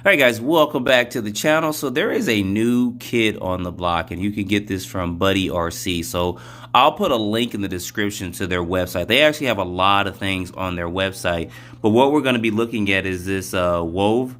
Alright guys, welcome back to the channel. So there is a new kit on the block and you can get this from Buddy RC. So I'll put a link in the description to their website. They actually have a lot of things on their website, but what we're going to be looking at is this WOV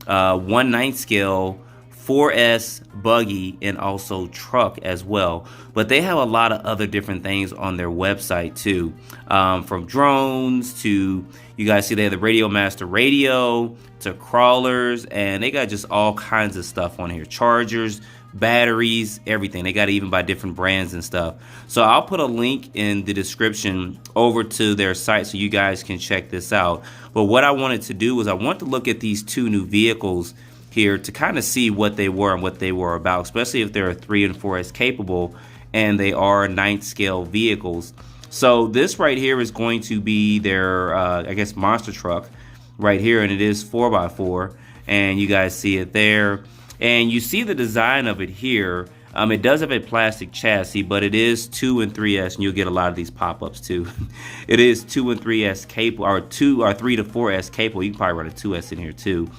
1/9 scale 4S buggy and also truck as well. But they have a lot of other different things on their website too, from drones to, you guys see they have the Radio Master radio, to crawlers, and they got just all kinds of stuff on here, chargers, batteries, everything. They got it even by different brands and stuff. So I'll put a link in the description over to their site so you guys can check this out. But what I wanted to do was I want to look at these two new vehicles here to kind of see what they were and what they were about, especially if they're 3 and 4S capable and they are 9th scale vehicles. So this right here is going to be their I guess monster truck right here, and it is 4x4, and you guys see it there, and you see the design of it here. It does have a plastic chassis, but it is 2 and 3S, and you'll get a lot of these pop-ups too. It is 2 and 3S capable, or 3 to 4S capable. You can probably run a 2S in here too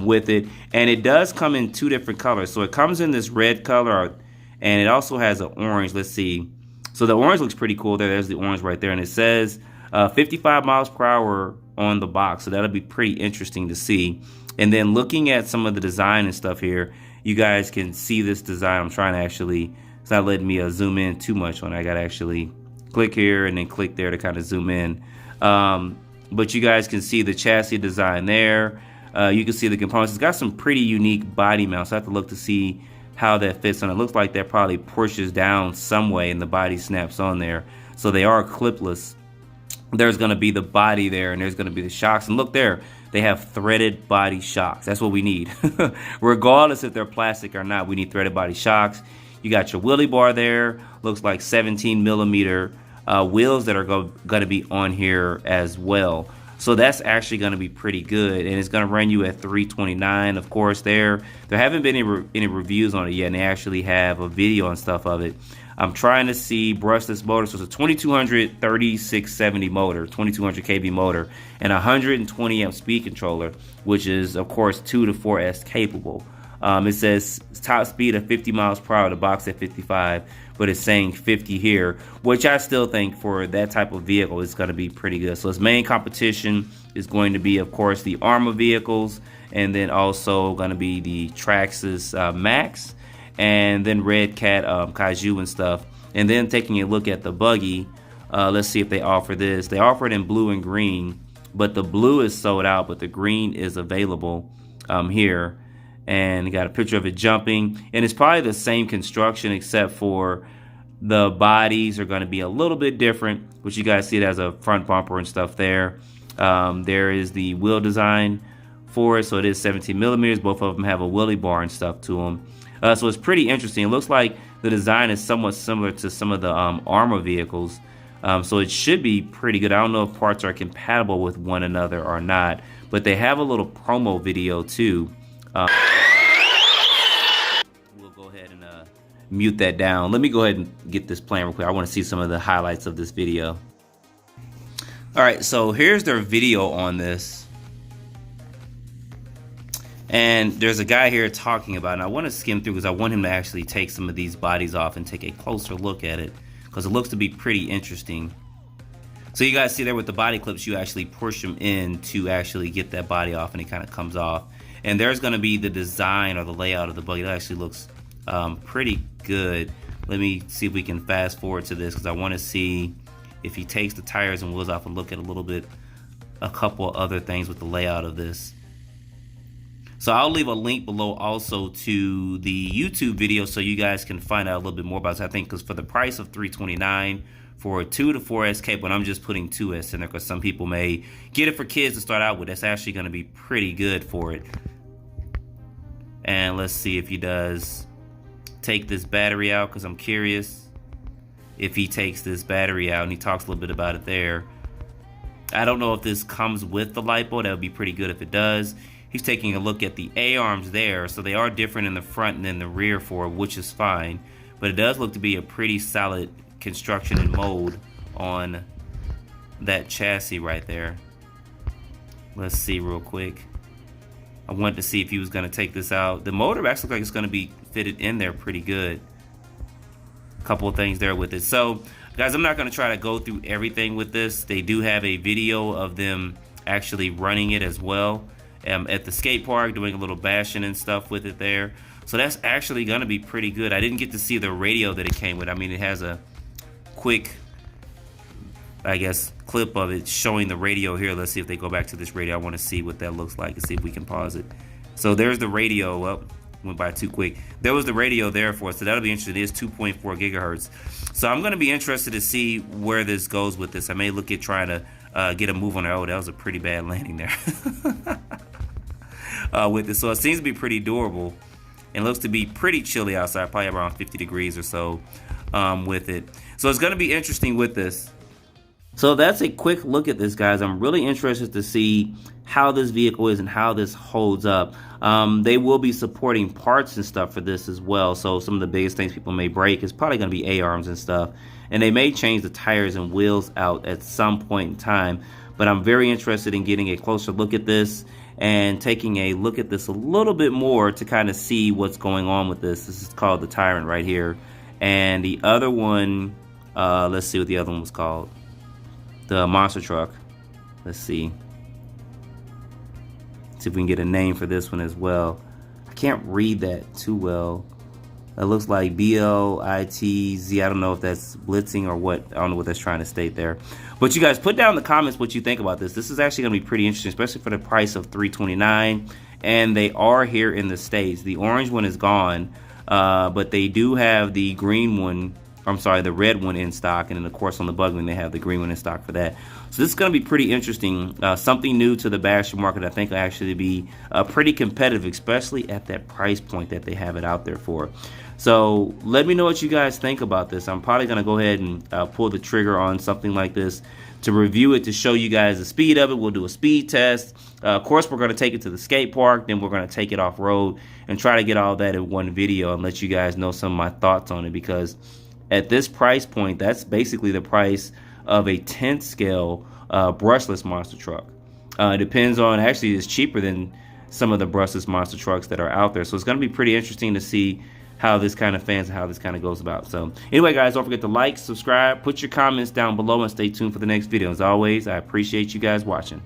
with it, and it does come in 2 different colors. So it comes in this red color, and it also has an orange. Let's see. So the orange looks pretty cool there. There's the orange right there, and it says 55 miles per hour on the box, so that'll be pretty interesting to see. And then looking at some of the design and stuff here, you guys can see this design. I'm trying to actually, it's not letting me zoom in too much on it. I gotta actually click here and then click there to kind of zoom in. But you guys can see the chassis design there. You can see the components. It's got some pretty unique body mounts. So I have to look to see how that fits on. It looks like that probably pushes down some way and the body snaps on there. So they are clipless. There's going to be the body there, and there's going to be the shocks. And look there, they have threaded body shocks. That's what we need. Regardless if they're plastic or not, we need threaded body shocks. You got your wheelie bar there. Looks like 17 millimeter wheels that are going to be on here as well. So that's actually going to be pretty good, and it's going to run you at $329. Of course, there haven't been any reviews on it yet, and they actually have a video and stuff of it. I'm trying to see brushless motor, so it's a 2200 3670 motor, 2200 kV motor, and 120 amp speed controller, which is of course 2 to 4S capable. It says top speed of 50 miles per hour, the box at 55, but it's saying 50 here, which I still think for that type of vehicle is going to be pretty good. So its main competition is going to be, of course, the Arma vehicles, and then also going to be the Traxxas Max, and then Red Cat Kaiju and stuff. And then taking a look at the buggy, let's see if they offer this. They offer it in blue and green, but the blue is sold out, but the green is available here. And you got a picture of it jumping, and it's probably the same construction except for the bodies are going to be a little bit different, which you guys see it has a front bumper and stuff there. There is the wheel design for it, so it is 17 millimeters. Both of them have a wheelie bar and stuff to them. So it's pretty interesting. It looks like the design is somewhat similar to some of the Arma vehicles. So it should be pretty good. I don't know if parts are compatible with one another or not, but they have a little promo video too. We'll go ahead and mute that down. Let me go ahead and get this playing real quick. I want to see some of the highlights of this video. Alright, so here's their video on this. And there's a guy here talking about it, and I want to skim through because I want him to actually take some of these bodies off and take a closer look at it, because it looks to be pretty interesting. So you guys see there with the body clips, you actually push them in to actually get that body off, and it kind of comes off. And there's going to be the design or the layout of the buggy. That actually looks pretty good. Let me see if we can fast forward to this, because I want to see if he takes the tires and wheels off and look at a couple other things with the layout of this. So I'll leave a link below also to the YouTube video so you guys can find out a little bit more about this. I think because for the price of $329 for a 2 to 4S capable, and I'm just putting 2S in there because some people may get it for kids to start out with, that's actually going to be pretty good for it. And let's see if he does take this battery out, because I'm curious if he takes this battery out, and he talks a little bit about it there. I don't know if this comes with the lipo. That would be pretty good if it does. He's taking a look at the A-arms there, so they are different in the front and in the rear for it, which is fine. But it does look to be a pretty solid construction and mold on that chassis right there. Let's see real quick. I wanted to see if he was going to take this out. The motor actually looks like it's going to be fitted in there pretty good. A couple of things there with it. So, guys, I'm not going to try to go through everything with this. They do have a video of them actually running it as well at the skate park, doing a little bashing and stuff with it there. So that's actually going to be pretty good. I didn't get to see the radio that it came with. I mean, it has a quick, I guess, clip of it showing the radio here. Let's see if they go back to this radio. I want to see what that looks like and see if we can pause it. So there's the radio. Well, went by too quick. There was the radio there for us, so that'll be interesting. It is 2.4 gigahertz. So I'm going to be interested to see where this goes with this. I may look at trying to get a move on there. Oh, that was a pretty bad landing there with this. So it seems to be pretty durable. It looks to be pretty chilly outside, probably around 50 degrees or so with it. So it's going to be interesting with this. So that's a quick look at this, guys. I'm really interested to see how this vehicle is and how this holds up. They will be supporting parts and stuff for this as well. So some of the biggest things people may break is probably going to be A-arms and stuff. And they may change the tires and wheels out at some point in time. But I'm very interested in getting a closer look at this and taking a look at this a little bit more to kind of see what's going on with this. This is called the Tyrant right here. And the other one, let's see what the other one was called. The monster truck. Let's see. See if we can get a name for this one as well. I can't read that too well. It looks like B-L-I-T-Z. I don't know if that's blitzing or what. I don't know what that's trying to state there. But you guys, put down in the comments what you think about this. This is actually going to be pretty interesting, especially for the price of $329. And they are here in the States. The orange one is gone, but they do have the green one. I'm sorry, the red one in stock, and then of course on the Buggy one they have the green one in stock for that. So this is going to be pretty interesting. Something new to the basher market. I think will actually be pretty competitive, especially at that price point that they have it out there for. So let me know what you guys think about this. I'm probably going to go ahead and pull the trigger on something like this to review it, to show you guys the speed of it. We'll do a speed test. Of course, we're going to take it to the skate park. Then we're going to take it off road and try to get all that in one video and let you guys know some of my thoughts on it, because at this price point, that's basically the price of a 10th scale brushless monster truck. It depends on, actually it's cheaper than some of the brushless monster trucks that are out there. So it's going to be pretty interesting to see how this kind of fans and how this kind of goes about. So anyway, guys, don't forget to like, subscribe, put your comments down below, and stay tuned for the next video. As always, I appreciate you guys watching.